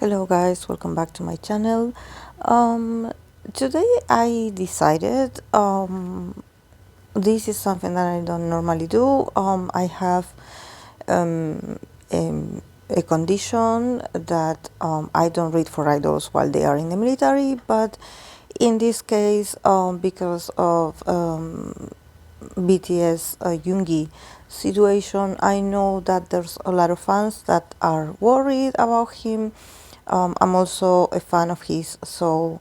Hello guys, welcome back to my channel. Um, Today I decided this is something that I don't normally do. I have um, a condition that I don't read for idols while they are in the military, but in this case, because of BTS Yoongi situation, I know that there's a lot of fans that are worried about him. I'm also a fan of his, so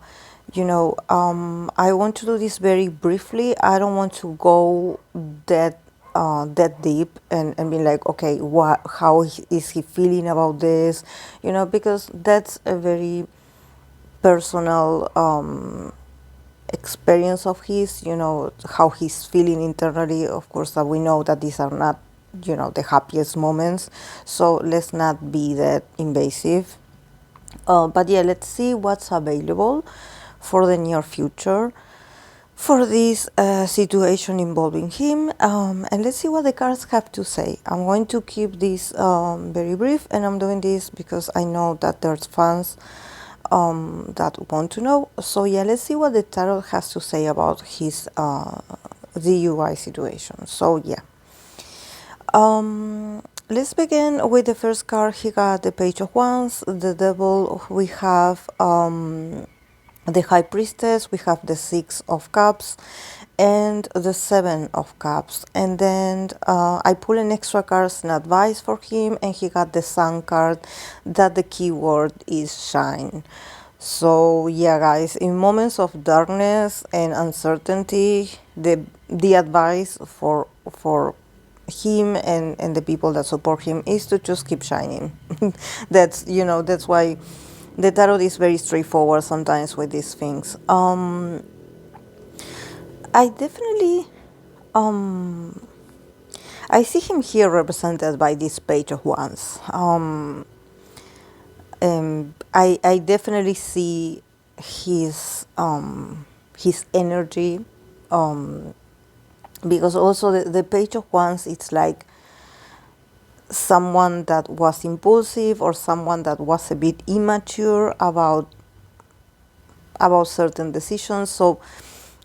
I want to do this very briefly. I don't want to go that that deep and be like, okay, how is he feeling about this? Because that's a very personal experience of his, how he's feeling internally. Of course, that we know that these are not, the happiest moments. So let's not be that invasive. But yeah, let's see what's available for the near future for this situation involving him. And let's see what the cards have to say. I'm going to keep this very brief, and I'm doing this because I know that there's fans that want to know. So yeah, let's see what the tarot has to say about his DUI situation. So yeah. Let's begin with the first card. He got the Page of Wands, the Devil. We have the High Priestess. We have the Six of Cups and the Seven of Cups. And then I pull an extra card as an advice for him, and he got the Sun card, that the keyword is shine. So yeah, guys, in moments of darkness and uncertainty, the advice for him and the people that support him is to just keep shining. That's why the tarot is very straightforward sometimes with these things. I definitely I see him here represented by this Page of Wands. I definitely see his energy, because also the Page of Wands, it's like someone that was impulsive or someone that was a bit immature about certain decisions. So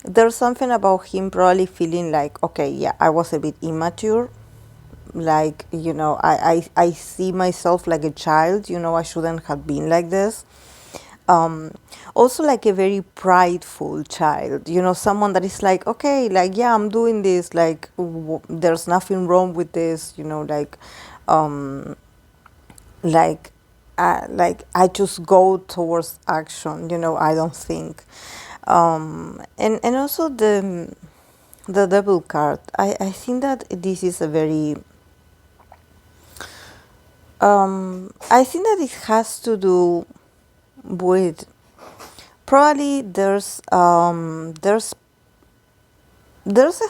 there's something about him probably feeling like, okay, yeah, I was a bit immature. Like, I see myself like a child, I shouldn't have been like this. Also like a very prideful child, someone that is like, okay, like, yeah, I'm doing this, like, there's nothing wrong with this, like like I just go towards action, I don't think. And also the Devil card, I think that this is a very I think that it has to do with, probably there's a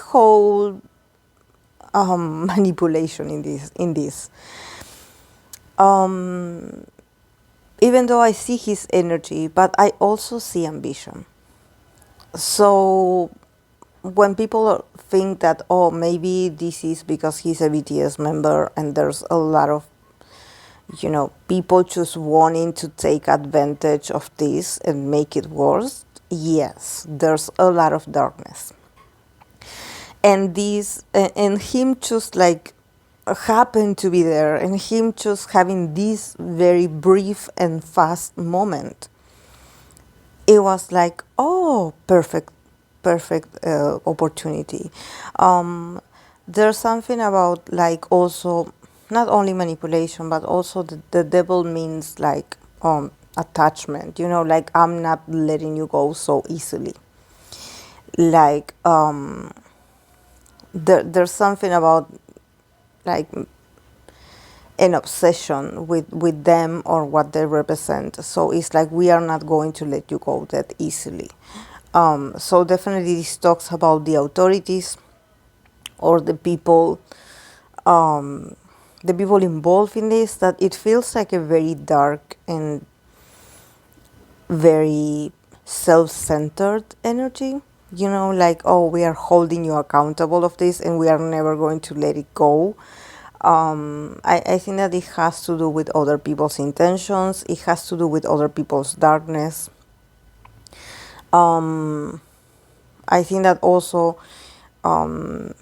whole manipulation in this. Even though I see his energy, but I also see ambition. So when people think that, oh, maybe this is because he's a BTS member and there's a lot of, people just wanting to take advantage of this and make it worse, yes, there's a lot of darkness. And him just like happened to be there, and him just having this very brief and fast moment, it was like, oh, perfect opportunity. There's something about, like, also not only manipulation, but also the Devil means like attachment, like, I'm not letting you go so easily. Like, there's something about, like, an obsession with them or what they represent. So it's like, we are not going to let you go that easily. So definitely this talks about the authorities or the people involved in this, that it feels like a very dark and very self-centered energy, like, oh, we are holding you accountable of this and we are never going to let it go. I think that it has to do with other people's intentions. It has to do with other people's darkness. Um, I think that also, um,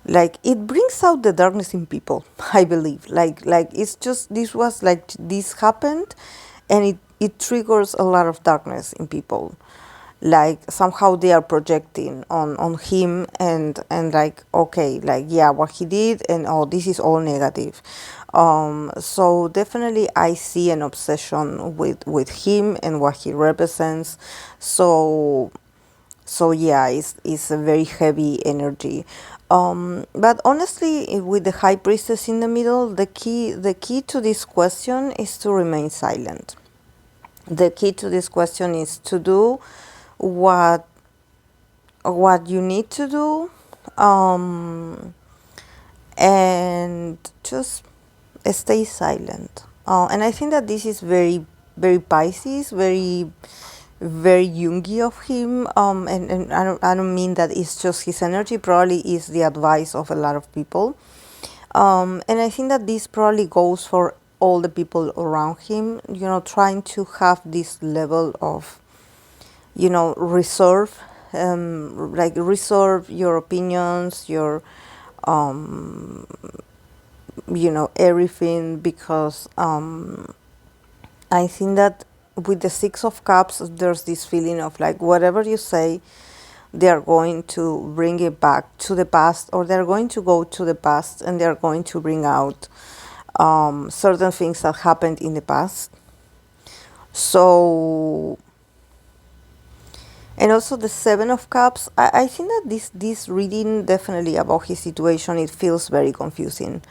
like it brings out the darkness in people. I believe, like it's just this was like this happened, and it triggers a lot of darkness in people. Like somehow they are projecting on him, and like, okay, like, yeah, what he did, and oh, this is all negative. So definitely I see an obsession with him and what he represents. So yeah, it's a very heavy energy. But honestly, with the high priestess in the middle, the key to this question is to remain silent. The key to this question is to do what what you need to do, and just stay silent. And I think that this is very, very Pisces, very, very Yoongi of him. And I don't mean that it's just his energy. Probably is the advice of a lot of people. And I think that this probably goes for all the people around him. Trying to have this level of, reserve, like reserve your opinions, your everything, because I think that with the Six of Cups, there's this feeling of like whatever you say, they are going to bring it back to the past, or they're going to go to the past and they're going to bring out certain things that happened in the past. So, and also the Seven of Cups, I think that this reading definitely about his situation, it feels very confusing.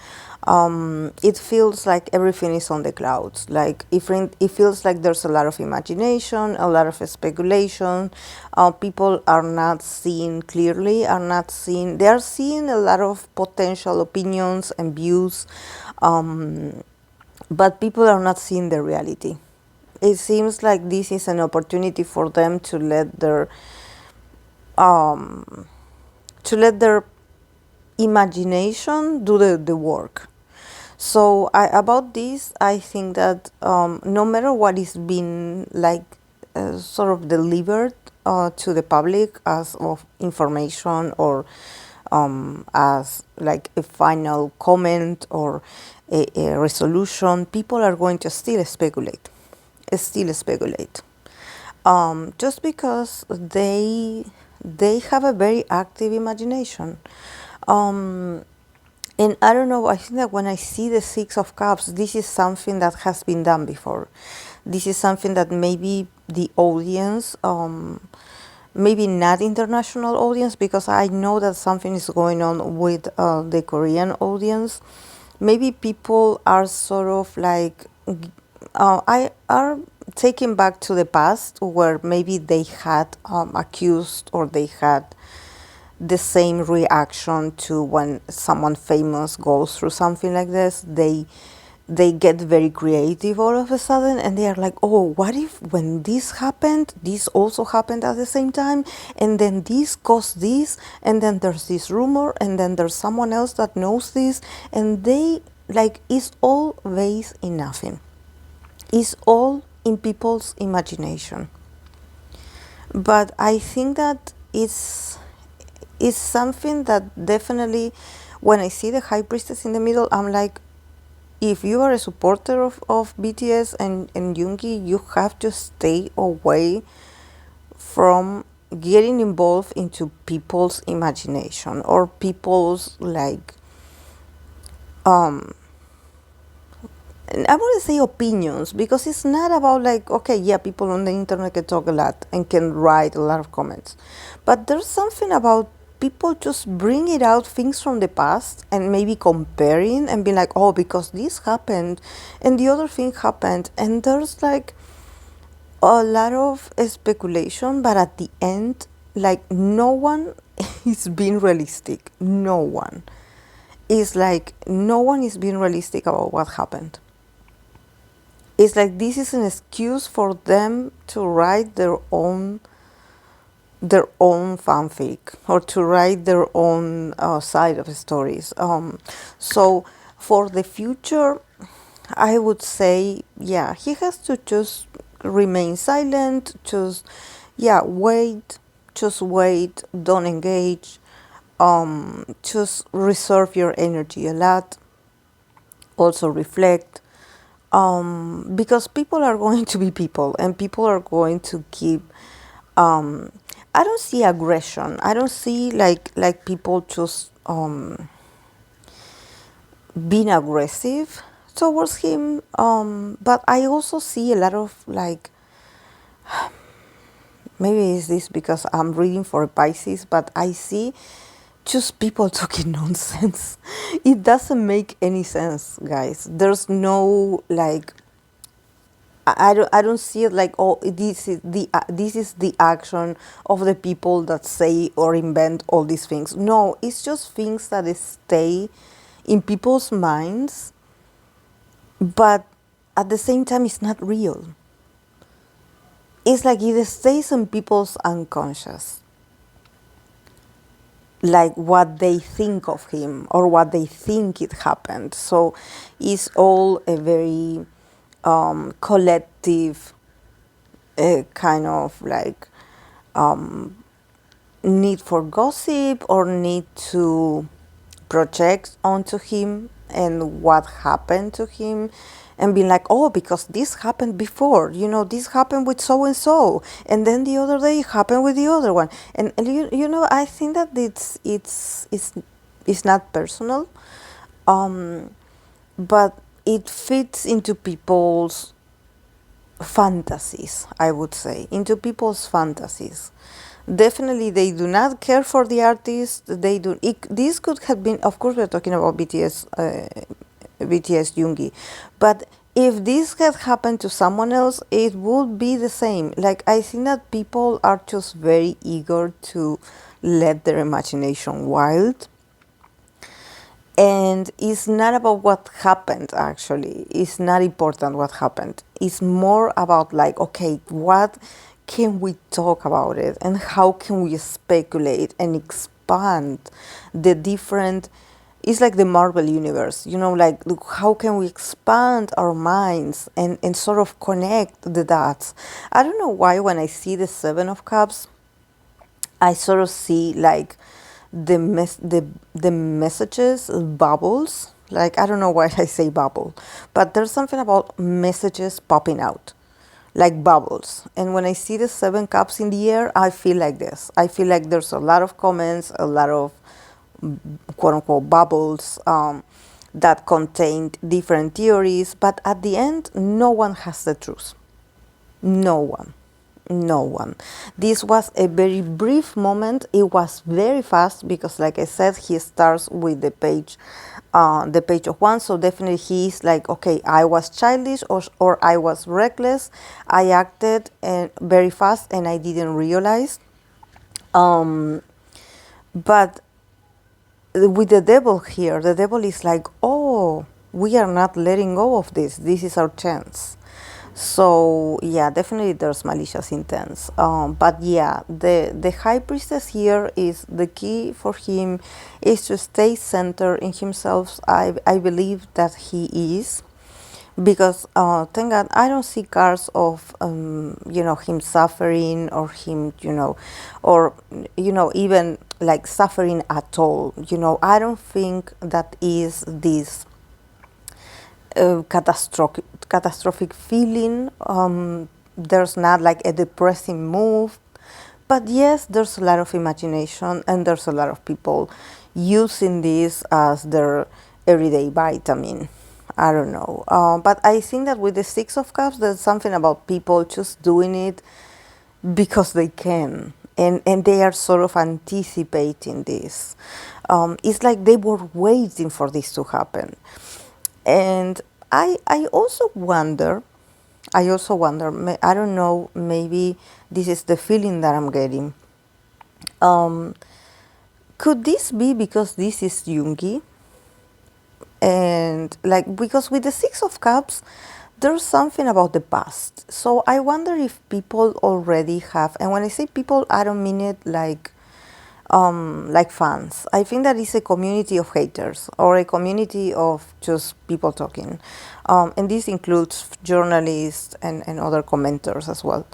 It feels like everything is on the clouds. Like it feels like there's a lot of imagination, a lot of speculation. People are not seeing clearly, they are seeing a lot of potential opinions and views, but people are not seeing the reality. It seems like this is an opportunity for them um, to let their imagination do the work. So about this, I think that no matter what is being like sort of delivered to the public as of information, or as like a final comment, or a resolution, people are going to still speculate, just because they have a very active imagination. Um, and I don't know, I think that when I see the Six of Cups, this is something that has been done before. This is something that maybe the audience, maybe not international audience, because I know that something is going on with the Korean audience. Maybe people are sort of like, I are taken back to the past, where maybe they had accused, or they had the same reaction to when someone famous goes through something like this. They get very creative all of a sudden, and they are like, oh, what if when this happened, this also happened at the same time, and then this caused this, and then there's this rumor, and then there's someone else that knows this, and they, like, it's all based in nothing. It's all in people's imagination. But I think that it's something that definitely, when I see the High Priestess in the middle, I'm like, if you are a supporter of BTS and Yoongi, you have to stay away from getting involved into people's imagination, or people's, like, and I want to say opinions, because it's not about like, okay, yeah, people on the internet can talk a lot and can write a lot of comments, but there's something about people just bring it out things from the past, and maybe comparing and being like, oh, because this happened and the other thing happened, and there's like a lot of speculation, but at the end, like, no one is being realistic. No one is being realistic about what happened. It's like this is an excuse for them to write their own their own fanfic or to write their own side of stories. So for the future, I would say, yeah, he has to just remain silent, just, yeah, wait, just wait, don't engage, just reserve your energy a lot, also reflect, because people are going to be people and people are going to keep um, I don't see aggression. I don't see like people just being aggressive towards him. But I also see a lot of like, maybe it's this because I'm reading for Pisces, but I see just people talking nonsense. It doesn't make any sense, guys. There's no like, I don't see it like, oh, this is the action of the people that say or invent all these things. No, it's just things that stay in people's minds, but at the same time it's not real. It's like it stays in people's unconscious, like what they think of him or what they think it happened. So it's all a very collective kind of like need for gossip or need to project onto him and what happened to him and be like, oh, because this happened before, this happened with so and so, and then the other day it happened with the other one, and I think that it's not personal, but it fits into people's fantasies, I would say, into people's fantasies. Definitely, they do not care for the artist. They do. This could have been, of course, we're talking about BTS, BTS Yoongi, but if this had happened to someone else, it would be the same. Like, I think that people are just very eager to let their imagination wild, and it's not about what happened, actually. It's not important what happened. It's more about, like, okay, what can we talk about it? And how can we speculate and expand the different. It's like the Marvel universe, like, how can we expand our minds and sort of connect the dots? I don't know why when I see the Seven of Cups, I sort of see like the messages bubbles. Like, I don't know why I say bubble, but there's something about messages popping out like bubbles. And when I see the Seven Cups in the air, I feel like this. I feel like there's a lot of comments, a lot of quote unquote bubbles that contained different theories, but at the end, no one has the truth. No one. No one. This was a very brief moment. It was very fast because, like I said, he starts with the page of one. So definitely he's like, okay, I was childish or I was reckless. I acted very fast and I didn't realize. But with the devil here, the devil is like, oh, we are not letting go of this. This is our chance. So yeah, definitely there's malicious intents. But yeah, the high priestess here is the key for him is to stay centered in himself. I believe that he is, because thank God I don't see cards of him suffering or him or even like suffering at all. I don't think that is this catastrophic feeling. There's not like a depressing move, but yes, there's a lot of imagination and there's a lot of people using this as their everyday vitamin. I don't know, but I think that with the Six of Cups, there's something about people just doing it because they can, and they are sort of anticipating this. It's like they were waiting for this to happen. And I also wonder, I don't know, maybe this is the feeling that I'm getting. Could this be because this is Yoongi? And like, because with the Six of Cups, there's something about the past. So I wonder if people already have, and when I say people, I don't mean it like fans. I think that is a community of haters or a community of just people talking. And this includes journalists and other commenters as well.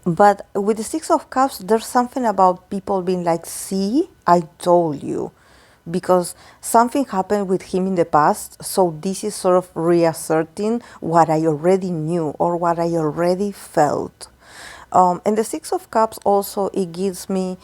But with the Six of Cups, there's something about people being like, see, I told you. Because something happened with him in the past, so this is sort of reasserting what I already knew or what I already felt. And the Six of Cups also, it gives me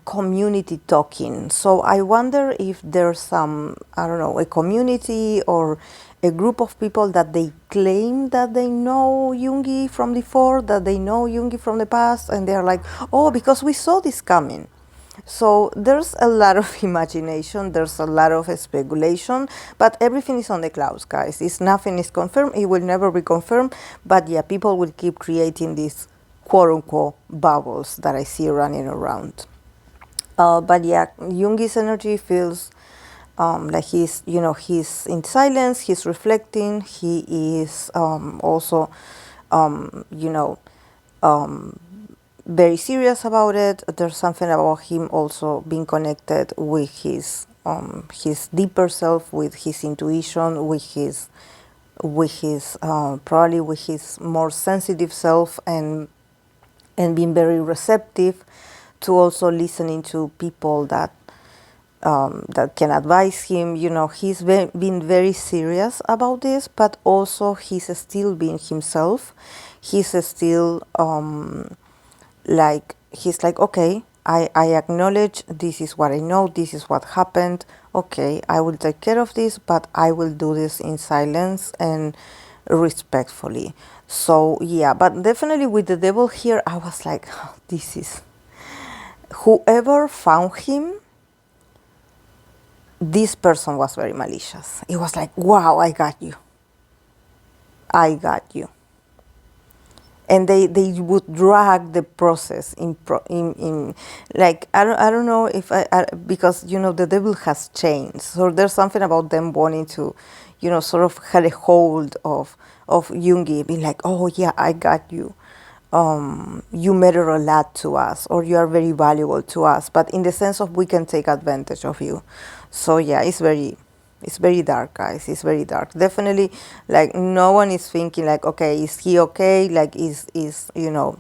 community talking. So I wonder if there's some, I don't know, a community or a group of people that they claim that they know Yoongi from before, that they know Yoongi from the past, and they're like, oh, because we saw this coming. So there's a lot of imagination, there's a lot of speculation, but everything is on the clouds, guys. It's nothing is confirmed, it will never be confirmed, but yeah, people will keep creating these quote-unquote bubbles that I see running around. But yeah, Yoongi's energy feels like he's in silence, he's reflecting, he is also, you know, very serious about it. There's something about him also being connected with his deeper self, with his intuition, with his probably with his more sensitive self, and being very receptive to also listening to people that can advise him. You know, he's been very serious about this, but also he's still being himself. He's still he's like, okay, I acknowledge this is what I know, this is what happened. Okay, I will take care of this, but I will do this in silence and respectfully. So yeah, but definitely with the devil here, I was like, oh, this is whoever found him. This person was very malicious. It was like, wow, I got you. I got you. And they would drag the process in like I don't know if I because you know the devil has chains, so there's something about them wanting to, you know, sort of had a hold of Yoongi, being like, oh yeah, I got you. You matter a lot to us, or you are very valuable to us, but in the sense of we can take advantage of you. So yeah, it's very dark, guys. It's very dark. Definitely, like no one is thinking like, okay, is he okay? Like is you know,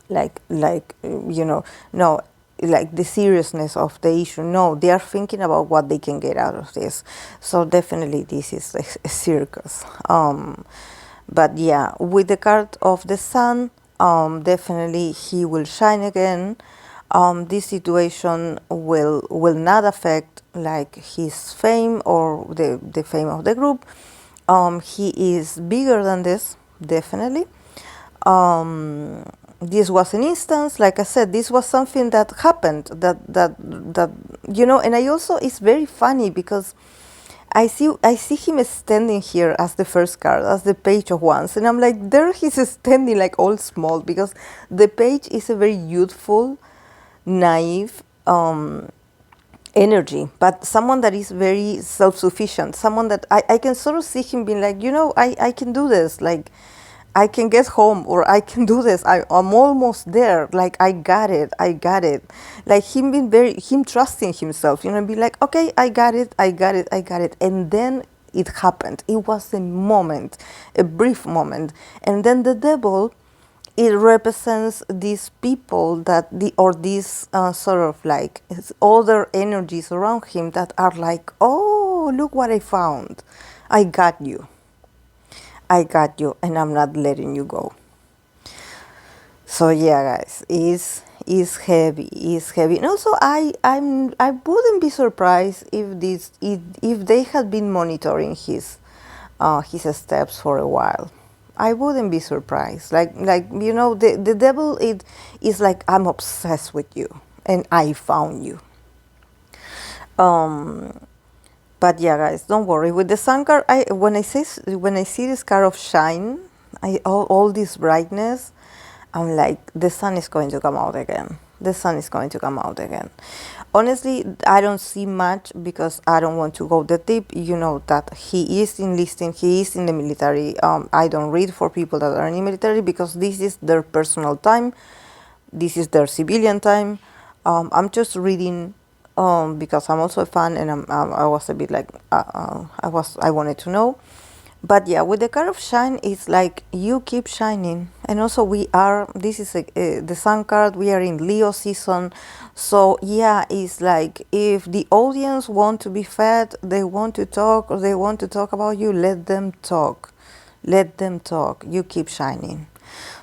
you know, no, like the seriousness of the issue. No, they are thinking about what they can get out of this. So definitely, this is a circus. But yeah, with the card of the sun, definitely he will shine again. This situation will not affect like his fame or the fame of the group. He is bigger than this, definitely. This was an instance, like I said, this was something that happened that you know, and I also, it's very funny because I see him standing here as the first card, as the Page of Wands, and I'm like, there he's standing like all small, because the Page is a very youthful, naive energy, but someone that is very self-sufficient, someone that I can sort of see him being like, you know, I can do this, like I can get home, or I can do this, I'm almost there, like I got it, like him being him trusting himself, you know, and be like, okay, I got it, and then it happened. It was a moment, a brief moment, and then the devil, it represents these people that these sort of like other energies around him that are like, oh, look what I found, I got you, and I'm not letting you go. So yeah, guys, is heavy, and also I wouldn't be surprised if they had been monitoring his steps for a while. I wouldn't be surprised. Like you know, the devil, it is like, I'm obsessed with you and I found you. But yeah, guys, don't worry. With the sun card, when I see this card of shine, all this brightness, I'm like, the sun is going to come out again. The sun is going to come out again. Honestly, I don't see much because I don't want to go that deep. You know that he is enlisting, he is in the military. I don't read for people that are in the military because this is their personal time, this is their civilian time. I'm just reading because I'm also a fan, and I was a bit like I wanted to know. But yeah, with the card of shine, it's like you keep shining. And also we are, this is the sun card, we are in Leo season. So yeah, it's like if the audience want to be fed, they want to talk, or they want to talk about you, let them talk. Let them talk. You keep shining.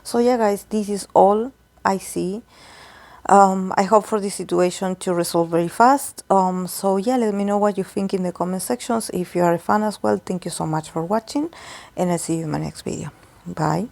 So yeah, guys, this is all I see. I hope for this situation to resolve very fast. So yeah, let me know what you think in the comment sections. If you are a fan as well, thank you so much for watching, and I'll see you in my next video. Bye.